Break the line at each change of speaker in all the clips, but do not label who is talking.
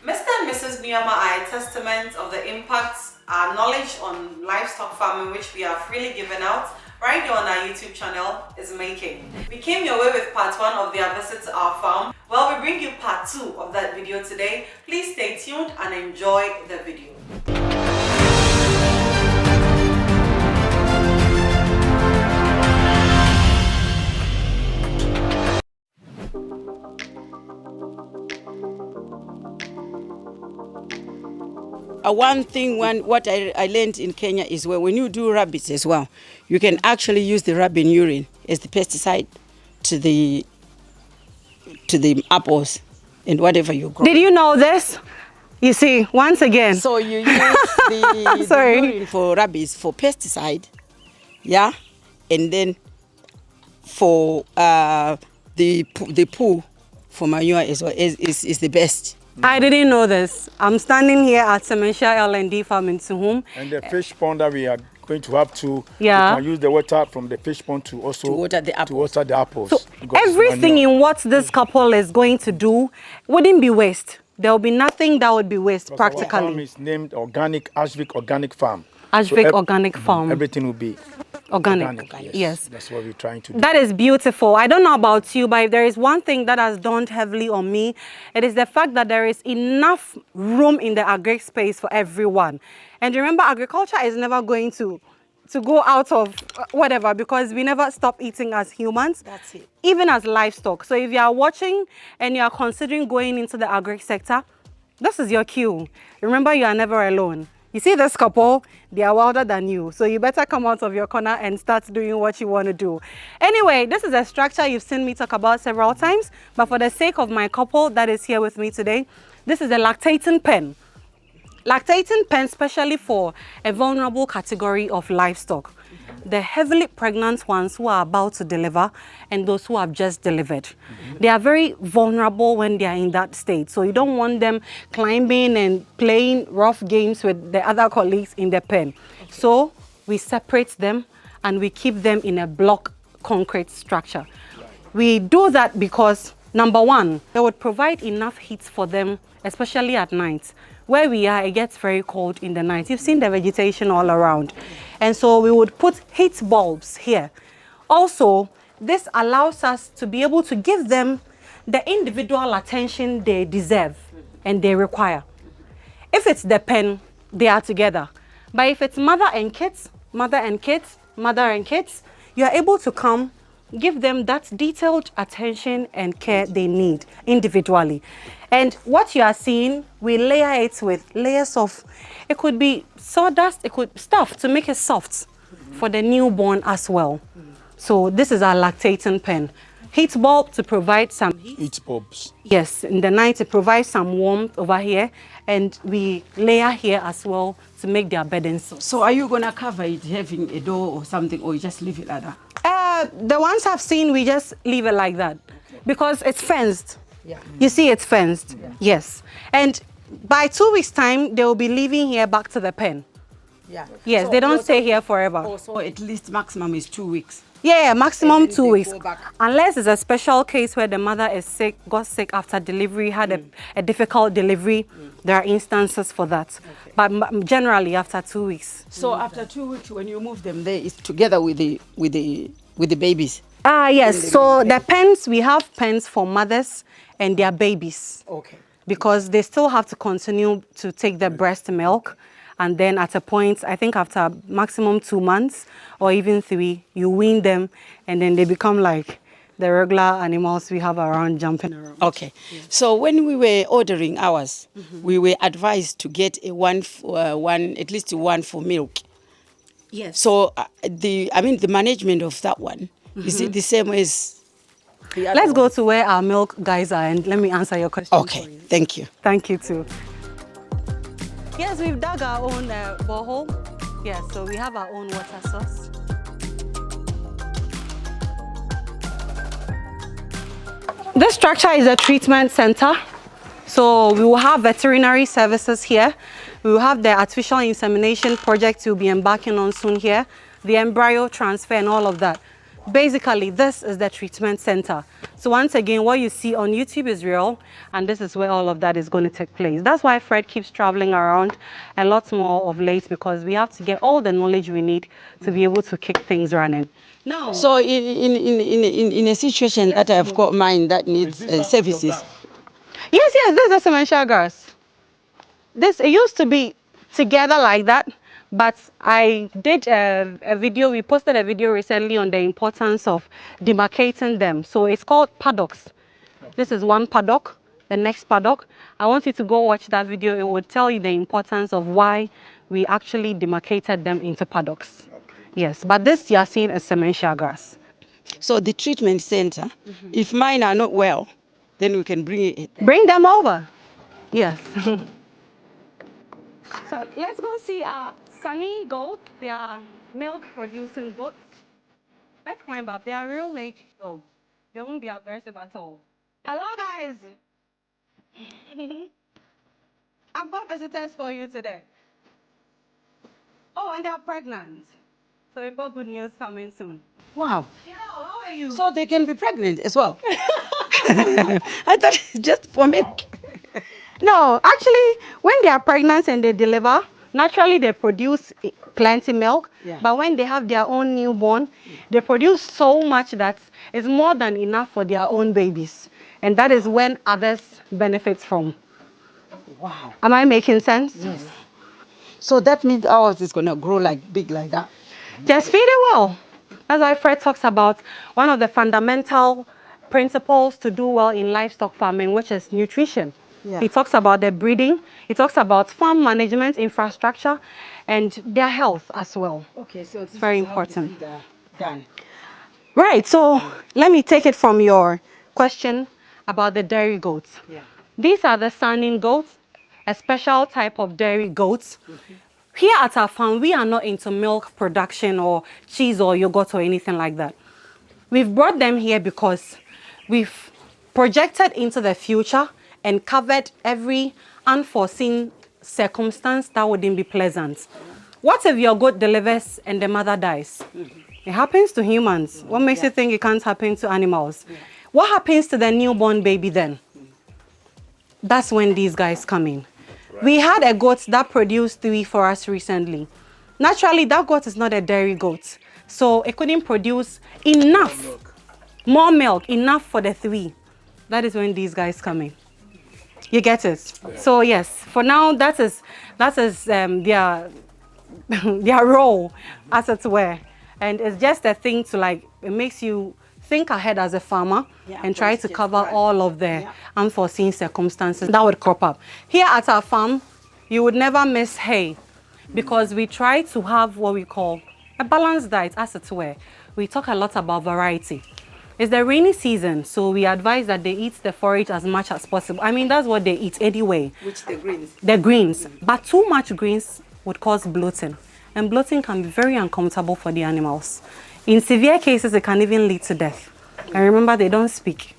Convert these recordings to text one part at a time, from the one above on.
Mr. and Mrs. Nuamah are a testament of the impact our knowledge on livestock farming, which we have freely given out right here on our YouTube channel, is making. We came your way with part 1 of their visit to our farm. Well, we bring you part 2 of that video today. Please stay tuned and enjoy the video.
One thing, what I learned in Kenya is when you do rabbits as well, you can actually use the rabbit urine as the pesticide to the apples and whatever you grow.
Did you know this? You see, once again.
So you use the urine for rabbits for pesticide, yeah, and then for the poo for manure as well is the best.
I didn't know this. I'm standing here at Semanhyia L&D Farm in Suhum.
And the fish pond that we are going to have to,
yeah,
we can use the water from the fish pond to also
water the apples.
So everything in what this couple is going to do wouldn't be waste. There will be nothing that would be waste, because practically.
Our farm is named Ashvik Organic Farm.
Ashvik Organic Farm.
Everything will be
organic. Yes.
That's what we're trying to do.
That is beautiful. I don't know about you, but if there is one thing that has dawned heavily on me, it is the fact that there is enough room in the agri space for everyone. And remember, agriculture is never going to go out of whatever, because we never stop eating as humans.
That's it.
Even as livestock. So if you are watching and you are considering going into the agri sector, this is your cue. Remember, you are never alone. You see this couple, they are wilder than you. So you better come out of your corner and start doing what you want to do. Anyway, this is a structure you've seen me talk about several times, but for the sake of my couple that is here with me today, this is a lactating pen. Lactating pen specially for a vulnerable category of livestock. The heavily pregnant ones who are about to deliver and those who have just delivered. They are very vulnerable when they are in that state. So you don't want them climbing and playing rough games with the other colleagues in the pen. Okay. So we separate them and we keep them in a block concrete structure. Right. We do that because, number one, they would provide enough heat for them, especially at night. Where we are, it gets very cold in the night. You've seen the vegetation all around. And so we would put heat bulbs here. Also, this allows us to be able to give them the individual attention they deserve and they require. If it's the pen, they are together. But if it's mother and kids, mother and kids, mother and kids, you are able to come, give them that detailed attention and care they need individually. And what you are seeing, we layer it with layers of, it could be sawdust, it could stuff to make it soft for the newborn as well. So this is our lactating pen. Heat bulb to provide some heat.
Heat bulbs.
Yes, in the night to provide some warmth over here. And we layer here as well to make their bedding soft.
So are you going to cover it, having a door or something, or you just leave it like that?
The ones I've seen, we just leave it like that. Okay. Because it's fenced.
Yeah.
You see it's fenced. Yeah. Yes. And by 2 weeks' time, they will be leaving here back to the pen.
Yeah.
Yes, so they don't stay here forever.
So at least maximum is 2 weeks.
Yeah, maximum 2 weeks. Unless it's a special case where the mother is sick, got sick after delivery, had a difficult delivery. There are instances for that. Okay. But generally after 2 weeks.
So after 2 weeks, when you move them there, it's together with the babies?
Yes. So the pens, we have pens for mothers and their babies.
Okay.
Because they still have to continue to take the breast milk. And then at a point, I think after maximum 2 months or even 3, you wean them and then they become like the regular animals we have around, jumping around.
Okay. Yeah. So when we were ordering ours, we were advised to get at least one for milk.
Yes.
So the management of that one, is it the same as the other?
Let's go to where our milk guys are and let me answer your question.
Okay. Thank you.
Thank you too. Yes, we've dug our own borehole. Yes, so we have our own water source. This structure is a treatment center. So we will have veterinary services here. We will have the artificial insemination project we'll be embarking on soon here, the embryo transfer and all of that. Basically, this is the treatment center. So once again, what you see on YouTube is real, and this is where all of that is going to take place. That's why Fred keeps traveling around a lot more of late, because we have to get all the knowledge we need to be able to kick things running. Now,
So in a situation that I've got mine that needs services.
yes, this is a Semanhyia grass. It used to be together like that, but I did a video, we posted a video recently on the importance of demarcating them. So it's called paddocks. This is one paddock, the next paddock. I want you to go watch that video. It will tell you the importance of why we actually demarcated them into paddocks. Yes, but this you are seeing is Semanhyia grass.
So the treatment center, if mine are not well, then we can bring it.
Bring them over. Yes. So let's go see our sunny goat. They are milk producing goats. Let's climb up. They are real lake goats. They won't be aggressive at all. Hello guys. I've got visitors for you today. Oh, and they are pregnant. So we've got good news coming soon.
Wow.
Yeah, how are you?
So they can be pregnant as well. I thought it's just for milk.
No, actually, when they are pregnant and they deliver, naturally they produce plenty milk.
Yeah.
But when they have their own newborn, they produce so much that it's more than enough for their own babies. And that is when others benefit from.
Wow.
Am I making sense?
Yes. So that means ours is going to grow like big like that.
Just feed it well. That's why Fred talks about one of the fundamental principles to do well in livestock farming, which is nutrition.
Yeah.
He talks about the breeding, he talks about farm management, infrastructure, and their health as well.
Okay, so it's
very important.
Done.
Right, so let me take it from your question about the dairy goats.
Yeah.
These are the sunning goats, a special type of dairy goats. Here at our farm, we are not into milk production or cheese or yogurt or anything like that. We've brought them here because we've projected into the future and covered every unforeseen circumstance that wouldn't be pleasant. What if your goat delivers and the mother dies? It happens to humans. What makes you think it can't happen to animals? What happens to the newborn baby then? That's when these guys come in. We had a goat that produced 3 for us recently. Naturally, that goat is not a dairy goat, so it couldn't produce enough, more milk, enough for the 3. That is when these guys come in. You get it? Yeah. So yes, for now, that is their their role, as it were, and it's just a thing to like. It makes you think ahead as a farmer and try to cover all of the unforeseen circumstances that would crop up. Here at our farm, you would never miss hay because we try to have what we call a balanced diet, as it were. We talk a lot about variety. It's the rainy season, so we advise that they eat the forage as much as possible. I mean, that's what they eat anyway.
Which the greens?
The greens. But too much greens would cause bloating. And bloating can be very uncomfortable for the animals. In severe cases, it can even lead to death. And remember, they don't speak.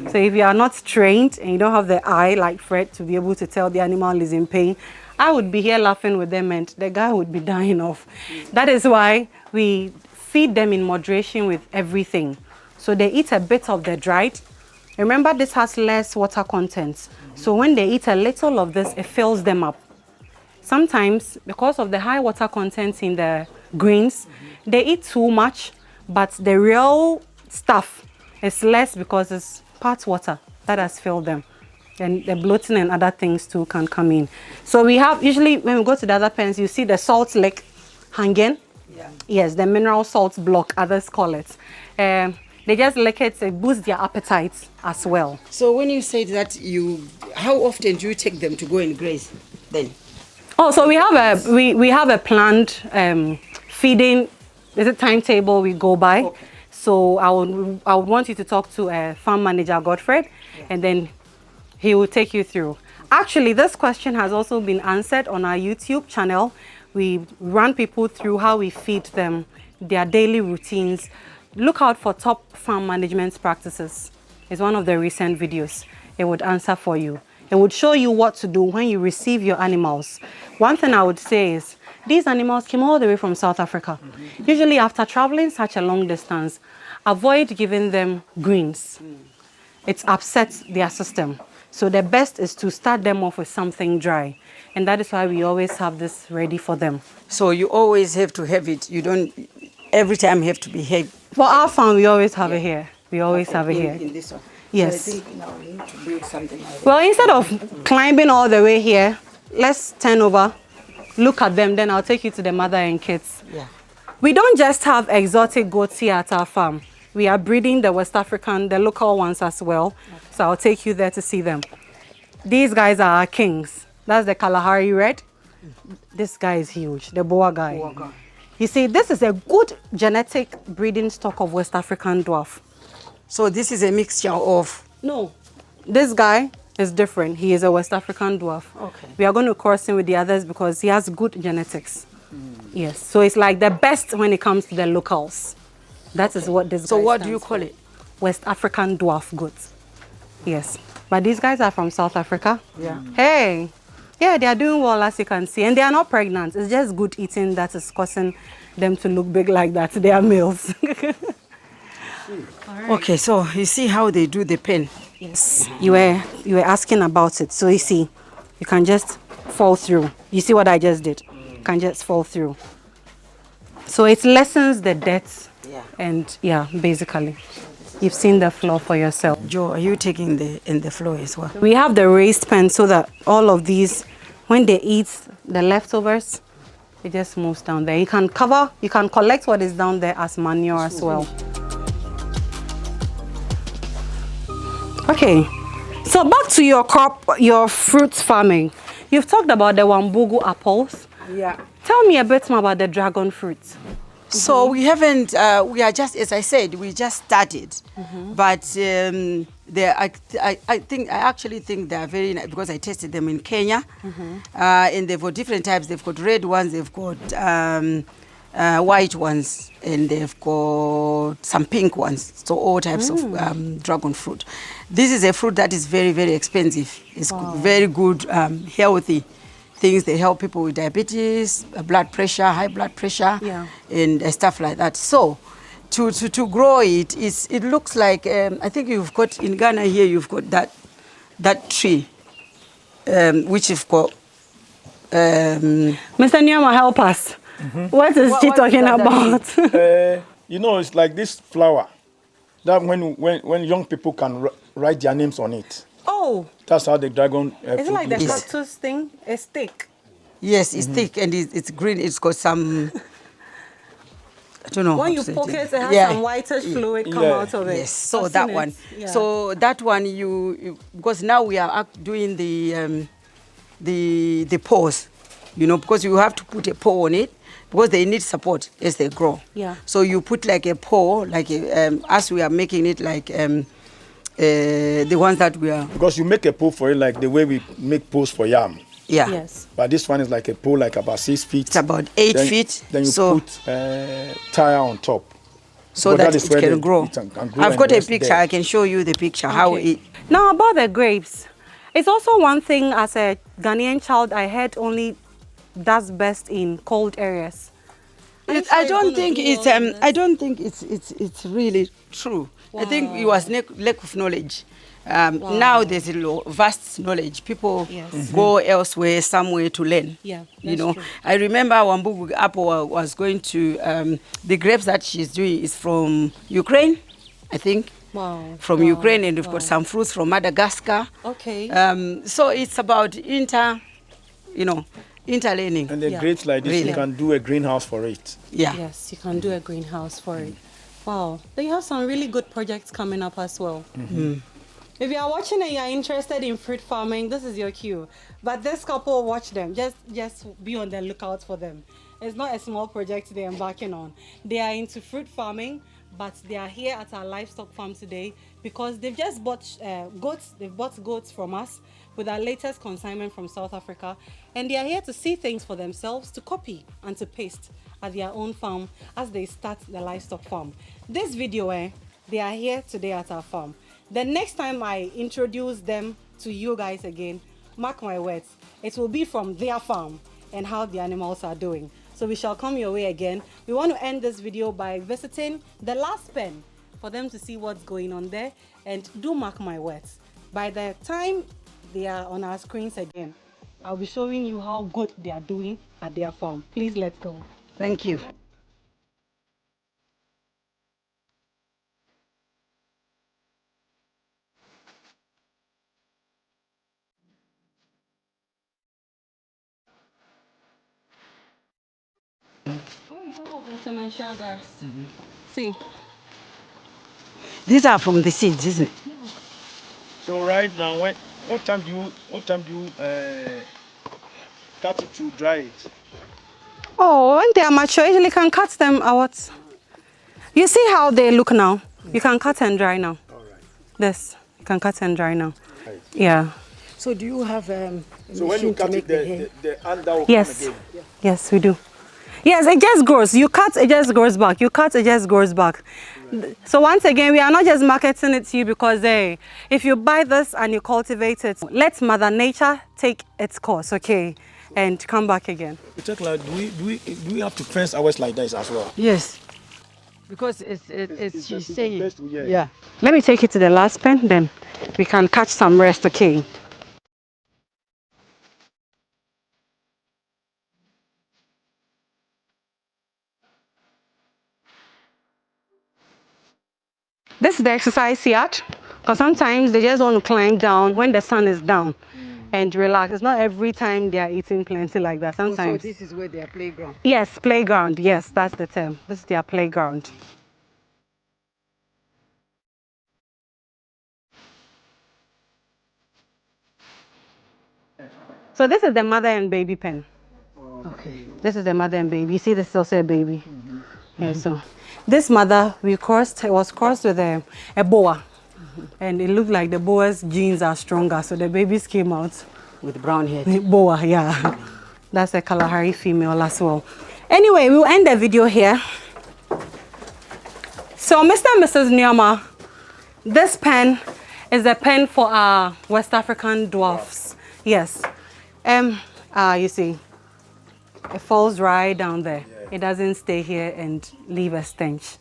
So if you are not trained and you don't have the eye like Fred to be able to tell the animal is in pain, I would be here laughing with them and the guy would be dying off. That is why we feed them in moderation with everything. So they eat a bit of the dried. Remember, this has less water content. So when they eat a little of this, it fills them up. Sometimes, because of the high water content in the greens, they eat too much, but the real stuff is less because it's part water that has filled them. And the bloating and other things too can come in. So we have, usually when we go to the other pens, you see the salt lick hanging. Yeah. Yes, the mineral salt block, others call it. They just lick it, it boosts their appetite as well.
So when you say that, how often do you take them to go and graze then?
Oh, so we have a planned feeding. There's a timetable we go by. Okay. So I would want you to talk to a farm manager, Godfred, and then he will take you through. Actually, this question has also been answered on our YouTube channel. We run people through how we feed them, their daily routines. Look out for top farm management practices. It's one of the recent videos. It would answer for you. It would show you what to do when you receive your animals. One thing I would say is, these animals came all the way from South Africa. Usually after traveling such a long distance, avoid giving them greens. it upsets their system. So the best is to start them off with something dry. And that is why we always have this ready for them.
So you always have to have it. You don't every time have to be heavy.
For our farm, we always have it here. We always have it here.
In this one.
Yes.
So I think now we need to build something like that.
Well, instead of climbing all the way here, let's turn over, look at them, then I'll take you to the mother and kids.
Yeah.
We don't just have exotic goats here at our farm. We are breeding the West African, the local ones as well. Okay. So I'll take you there to see them. These guys are our kings. That's the Kalahari Red. This guy is huge, the Boa guy. You see, this is a good genetic breeding stock of West African dwarf.
So this is a mixture of...
No, this guy is different. He is a West African dwarf.
Okay.
We are going to cross him with the others because he has good genetics. Yes, so it's like the best when it comes to the locals. That is what this guy
So what do you
stands
call
for.
it?
West African dwarf goats. Yes, but these guys are from South Africa.
Yeah.
Hey, yeah, they are doing well as you can see, and they are not pregnant. It's just good eating that is causing them to look big like that. They are males.
Okay, so you see how they do the pen.
Yes, you were asking about it. So you see, you can just fall through. You see what I just did? You can just fall through. So it lessens the depth.
Yeah.
And yeah, basically, you've seen the floor for yourself.
Joe, are you taking the floor as well?
We have the raised pen so that all of these, when they eat the leftovers, it just moves down there. You can collect what is down there as manure as well. Okay, so back to your fruit farming. You've talked about the Wambugu apples.
Yeah.
Tell me a bit more about the dragon fruit.
So we haven't, we are just, as I said, we just started. But I actually think they are very nice because I tested them in Kenya. And they've got different types. They've got red ones, they've got white ones, and they've got some pink ones. So all types of dragon fruit. This is a fruit that is very, very expensive. It's very good, healthy things. They help people with diabetes, blood pressure, high blood pressure, and stuff like that. So to grow it, it looks like, I think you've got, in Ghana here, you've got that tree, which you've got.
Mr. Nuamah, help us. What is she talking about?
You know, it's like this flower that when young people can write their names on it.
Oh.
That's how the dragon
Is it like the
fruit looks
cactus thing? It's thick.
Yes, it's thick and it's green. It's got some, I don't know.
When you poke it, it has some whitish fluid come out of it.
Yes, so
I've
that
seen
one.
it. Yeah.
So that one, you because now we are doing the paws, you know, because you have to put a paw on it because they need support as they grow.
Yeah.
So you put like a paw, like as we are making it like the ones that we are.
Because you make a pole for it like the way we make poles for yam.
Yeah.
Yes.
But this one is like a pole like about 6 feet.
It's about 8 feet.
Then you put tire on top.
So that it can grow. I've got a picture.
There.
I can show you the picture, how it...
Now about the grapes. It's also one thing as a Ghanaian child I heard only does best in cold areas.
I don't think it's really true. I think it was lack of knowledge. Now there's a vast knowledge. People go elsewhere, somewhere to learn.
Yeah,
you know.
true.
I remember Wambugu Apple was going to the grapes that she's doing is from Ukraine, I think.
Wow.
From Ukraine, and we've got some fruits from Madagascar.
Okay.
So it's about interlearning.
And the grapes like this, you can do a greenhouse for it.
Yeah.
Yes, you can do a greenhouse for it. Wow. They have some really good projects coming up as well. If you are watching and you are interested in fruit farming, this is your cue. But this couple, watch them. Just be on the lookout for them. It's not a small project they're embarking on. They are into fruit farming, but they are here at our livestock farm today because they've just bought goats. They've bought goats from us with our latest consignment from South Africa. And they are here to see things for themselves, to copy and to paste at their own farm as they start the livestock farm. This video, they are here today at our farm. The next time I introduce them to you guys again, mark my words, it will be from their farm and how the animals are doing. So we shall come your way again. We want to end this video by visiting the last pen for them to see what's going on there. And do mark my words, by the time they are on our screens again, I'll be showing you how good they are doing at their farm. Please let's go.
Thank you.
See,
These are from the seeds, isn't it?
So right now, what time do you cut it to dry it?
oh, when they are mature, you can cut them out. You see how they look now? You can cut and dry now.
All right.
This, you can cut and dry now.
Right.
Yeah.
So do you have
So when you cut it, the under will
Yes.
come again.
Yes, we do. Yes, it just grows. You cut, it just grows back. You cut, it just grows back. So once again, we are not just marketing it to you because, hey, if you buy this and you cultivate it, let Mother Nature take its course, okay, and come back again.
Do we have to fence ours like this as well?
Yes. Because it's she's saying.
best way, yeah.
Yeah.
Let me take it to the last pen, then we can catch some rest, okay? This is the exercise yard, because sometimes they just want to climb down when the sun is down and relax. It's not every time they are eating plenty like that.
So
Sometimes.
this is where their playground.
Yes, playground. Yes, that's the term. This is their playground. So this is the mother and baby pen.
Okay.
This is the mother and baby. You see, this is also a baby. Yeah, so this mother was crossed with a boa. And it looked like the boa's genes are stronger, so the babies came out
With brown hair.
boa. Yeah, that's a Kalahari female as well. Anyway, we'll end the video here. So Mr. and Mrs. Nuamah, this pen is a pen for our West African dwarfs. Yes. You see, it falls right down there. It doesn't stay here and leave a stench.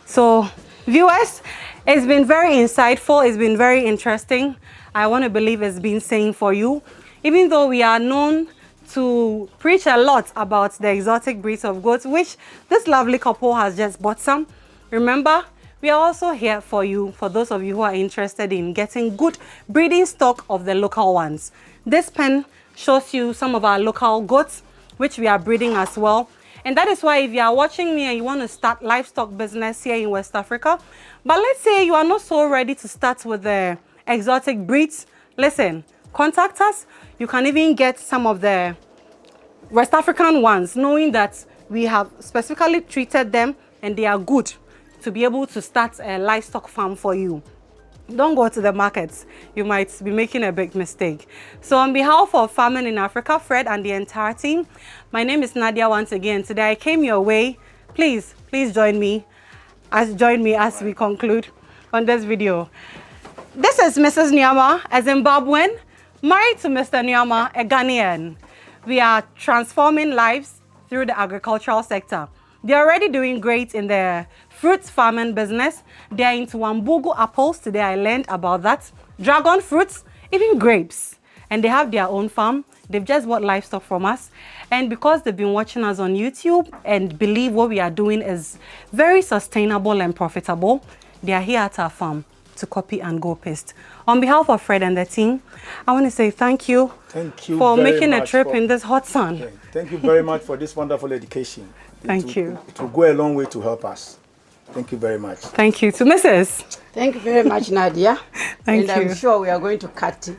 So, viewers, it's been very insightful. It's been very interesting. I want to believe it's been sane for you. Even though we are known to preach a lot about the exotic breeds of goats, which this lovely couple has just bought some. Remember, we are also here for you, for those of you who are interested in getting good breeding stock of the local ones. This pen shows you some of our local goats, which we are breeding as well. And that is why if you are watching me and you want to start livestock business here in West Africa, but let's say you are not so ready to start with the exotic breeds, listen, contact us. You can even get some of the West African ones, knowing that we have specifically treated them and they are good to be able to start a livestock farm for you. Don't go to the markets. You might be making a big mistake. So on behalf of Farming in Africa, Fred and the entire team, my name is Nadia once again. Today I came your way. Please join me as we conclude on this video. This is Mrs. Nuamah, a Zimbabwean, married to Mr. Nuamah, a Ghanaian. We are transforming lives through the agricultural sector. They're already doing great in the fruits farming business. They're into Wambugu apples. Today I learned about that. Dragon fruits, even grapes. And they have their own farm. They've just bought livestock from us. And because they've been watching us on YouTube and believe what we are doing is very sustainable and profitable, they are here at our farm to copy and go paste. On behalf of Fred and the team, I want to say thank you for making a trip in this hot sun.
Okay. Thank you very much for this wonderful education.
Thank you.
It will go a long way to help us. Thank you very much.
Thank you to Mrs.
Thank you very much, Nadia.
Thank
and
you.
I'm sure we are going to cut it.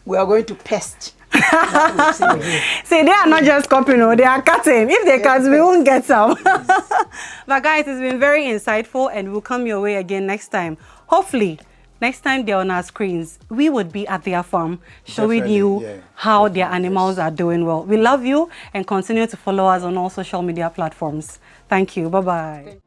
We are going to pest.
See, they are not just copying, no, they are cutting. If they cut, we won't get some. But guys, it's been very insightful and we'll come your way again next time. Hopefully, next time they're on our screens, we would be at their farm showing you how their animals are doing well. We love you and continue to follow us on all social media platforms. Thank you. Bye-bye.